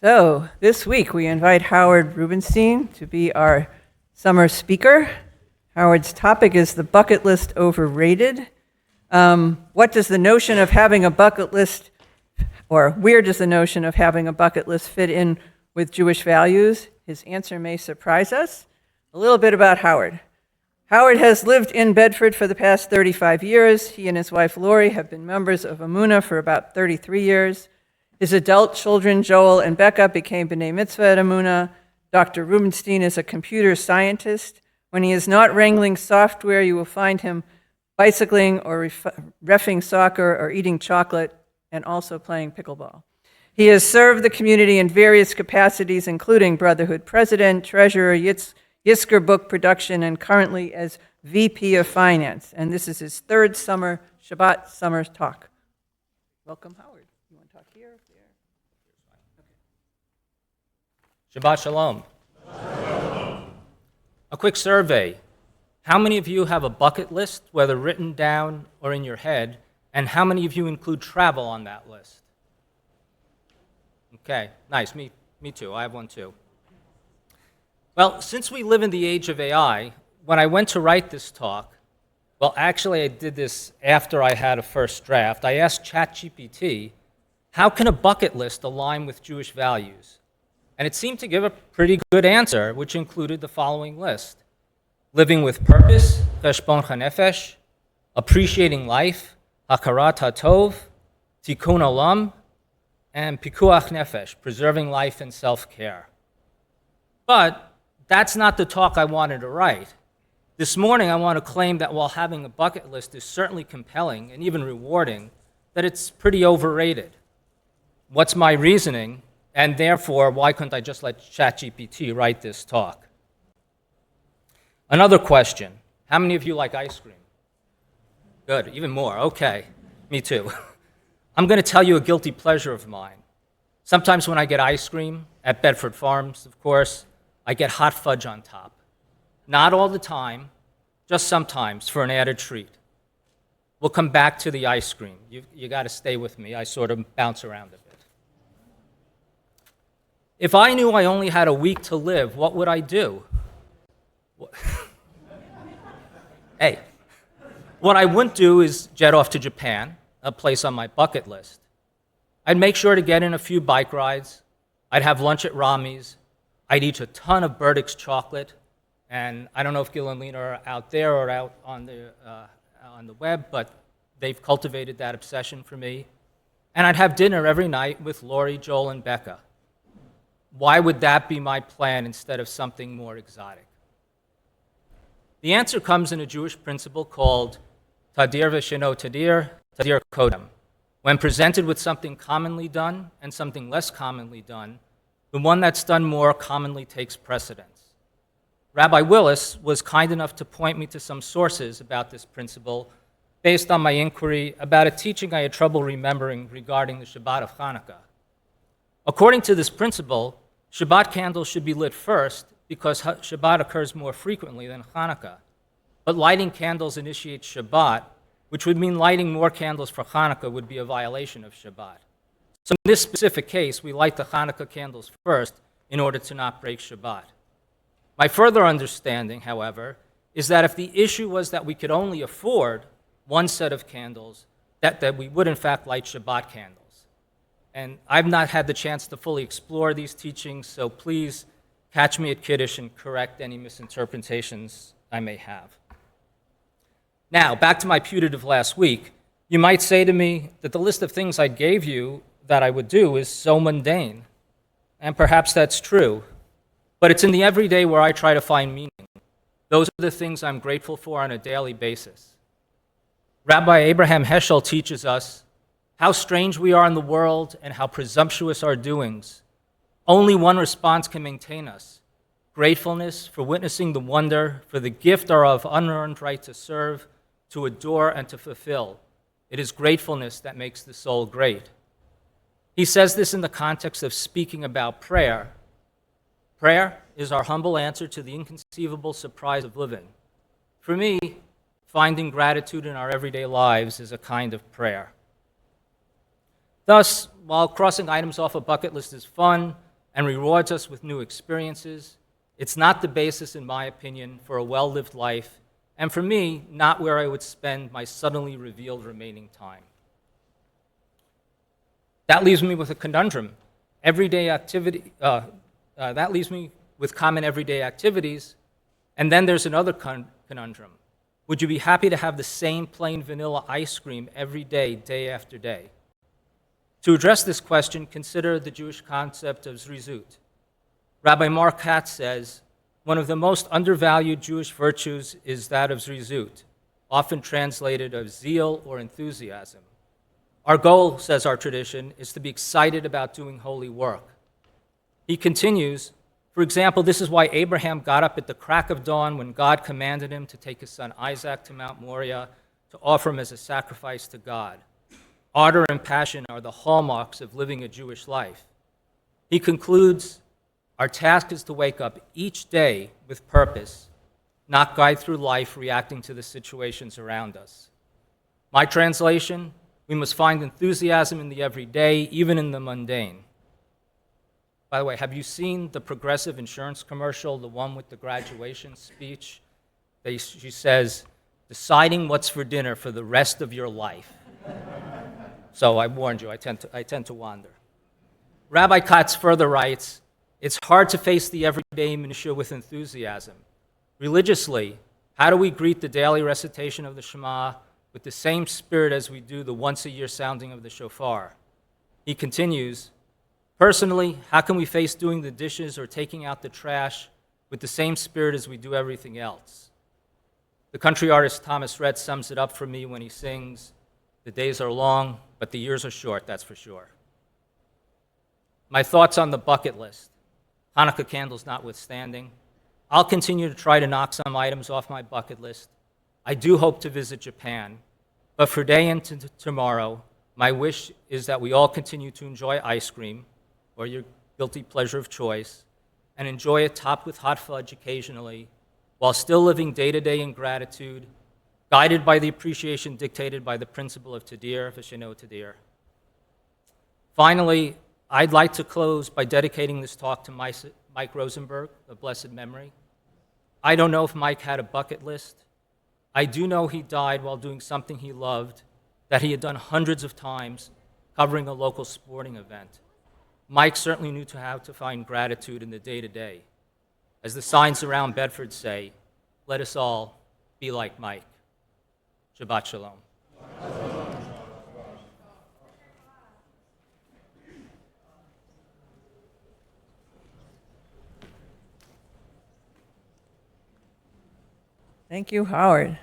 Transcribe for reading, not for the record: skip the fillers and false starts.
So this week we invite Howard Reubenstein to be our summer speaker. Howard's topic is the bucket list overrated. What does the notion of having a bucket list, or where does the notion of having a bucket list fit in with Jewish values? His answer may surprise us. A little bit about Howard. Howard has lived in Bedford for the past 35 years. He and his wife Lori have been members of Emunah for about 33 years. His adult children, Joel and Becca, became B'nai Mitzvah at Emunah. Dr. Reubenstein is a computer scientist. When he is not wrangling software, you will find him bicycling or reffing soccer or eating chocolate and also playing pickleball. He has served the community in various capacities, including Brotherhood President, Treasurer, Yizkor Book Production, and currently as VP of Finance. And this is his third Shabbat summer talk. Welcome, Howard. You want to talk here? There? Okay. Shabbat Shalom. A quick survey. How many of you have a bucket list, whether written down or in your head, and how many of you include travel on that list? Okay, nice. Me too. I have one too. Well, since we live in the age of AI, when I went to write this talk, well, actually I did this after I had a first draft. I asked ChatGPT, how can a bucket list align with Jewish values? And it seemed to give a pretty good answer, which included the following list: living with purpose, cheshbon hanefesh, appreciating life, hakarat hatov, tikkun olam, and pikuach nefesh, preserving life and self-care. But that's not the talk I wanted to write. This morning, I want to claim that while having a bucket list is certainly compelling and even rewarding, that it's pretty overrated. What's my reasoning? And therefore, why couldn't I just let ChatGPT write this talk? Another question: how many of you like ice cream? Good, even more. Okay, me too. I'm going to tell you a guilty pleasure of mine. Sometimes when I get ice cream, at Bedford Farms, of course, I get hot fudge on top. Not all the time, just sometimes for an added treat. We'll come back to the ice cream. You got to stay with me. I sort of bounce around a bit. If I knew I only had a week to live, what would I do? Hey, what I wouldn't do is jet off to Japan, a place on my bucket list. I'd make sure to get in a few bike rides. I'd have lunch at Rami's. I'd eat a ton of Burdick's chocolate. And I don't know if Gil and Lena are out there or out on the web, but they've cultivated that obsession for me. And I'd have dinner every night with Lori, Joel, and Becca. Why would that be my plan instead of something more exotic? The answer comes in a Jewish principle called tadir v'sheno tadir, tadir kodem. When presented with something commonly done and something less commonly done, the one that's done more commonly takes precedence. Rabbi Willis was kind enough to point me to some sources about this principle based on my inquiry about a teaching I had trouble remembering regarding the Shabbat of Hanukkah. According to this principle, Shabbat candles should be lit first because Shabbat occurs more frequently than Hanukkah. But lighting candles initiates Shabbat, which would mean lighting more candles for Hanukkah would be a violation of Shabbat. So in this specific case, we light the Hanukkah candles first in order to not break Shabbat. My further understanding, however, is that if the issue was that we could only afford one set of candles, that we would in fact light Shabbat candles. And I've not had the chance to fully explore these teachings, so please catch me at Kiddush and correct any misinterpretations I may have. Now, back to my putative last week. You might say to me that the list of things I gave you that I would do is so mundane. And perhaps that's true. But it's in the everyday where I try to find meaning. Those are the things I'm grateful for on a daily basis. Rabbi Abraham Heschel teaches us how strange we are in the world and how presumptuous our doings. Only one response can maintain us: gratefulness for witnessing the wonder, for the gift of unearned right to serve, to adore, and to fulfill. It is gratefulness that makes the soul great. He says this in the context of speaking about prayer. Prayer is our humble answer to the inconceivable surprise of living. For me, finding gratitude in our everyday lives is a kind of prayer. Thus, while crossing items off a bucket list is fun, and rewards us with new experiences, it's not the basis, in my opinion, for a well-lived life, and for me, not where I would spend my suddenly revealed remaining time. That leaves me with a conundrum. That leaves me with common everyday activities, and then there's another conundrum. Would you be happy to have the same plain vanilla ice cream every day, day after day? To address this question, consider the Jewish concept of zrizut. Rabbi Mark Katz says, one of the most undervalued Jewish virtues is that of zrizut, often translated of zeal or enthusiasm. Our goal, says our tradition, is to be excited about doing holy work. He continues, for example, this is why Abraham got up at the crack of dawn when God commanded him to take his son Isaac to Mount Moriah to offer him as a sacrifice to God. Ardor and passion are the hallmarks of living a Jewish life. He concludes, our task is to wake up each day with purpose, not guide through life reacting to the situations around us. My translation, we must find enthusiasm in the everyday, even in the mundane. By the way, have you seen the Progressive Insurance commercial, the one with the graduation speech? She says, deciding what's for dinner for the rest of your life. So I warned you, I tend to wander. Rabbi Katz further writes, it's hard to face the everyday minutiae with enthusiasm. Religiously, how do we greet the daily recitation of the Shema with the same spirit as we do the once-a-year sounding of the shofar? He continues, personally, how can we face doing the dishes or taking out the trash with the same spirit as we do everything else? The country artist Thomas Rhett sums it up for me when he sings, the days are long, but the years are short, that's for sure. My thoughts on the bucket list, Hanukkah candles notwithstanding. I'll continue to try to knock some items off my bucket list. I do hope to visit Japan, but for today and tomorrow, my wish is that we all continue to enjoy ice cream, or your guilty pleasure of choice, and enjoy it topped with hot fudge occasionally, while still living day-to-day in gratitude, guided by the appreciation dictated by the principle of Tadir, V'sheno Tadir. Finally, I'd like to close by dedicating this talk to Mike Rosenberg, of blessed memory. I don't know if Mike had a bucket list. I do know he died while doing something he loved, that he had done hundreds of times, covering a local sporting event. Mike certainly knew how to find gratitude in the day-to-day. As the signs around Bedford say, let us all be like Mike. Shabbat Shalom. Thank you, Howard.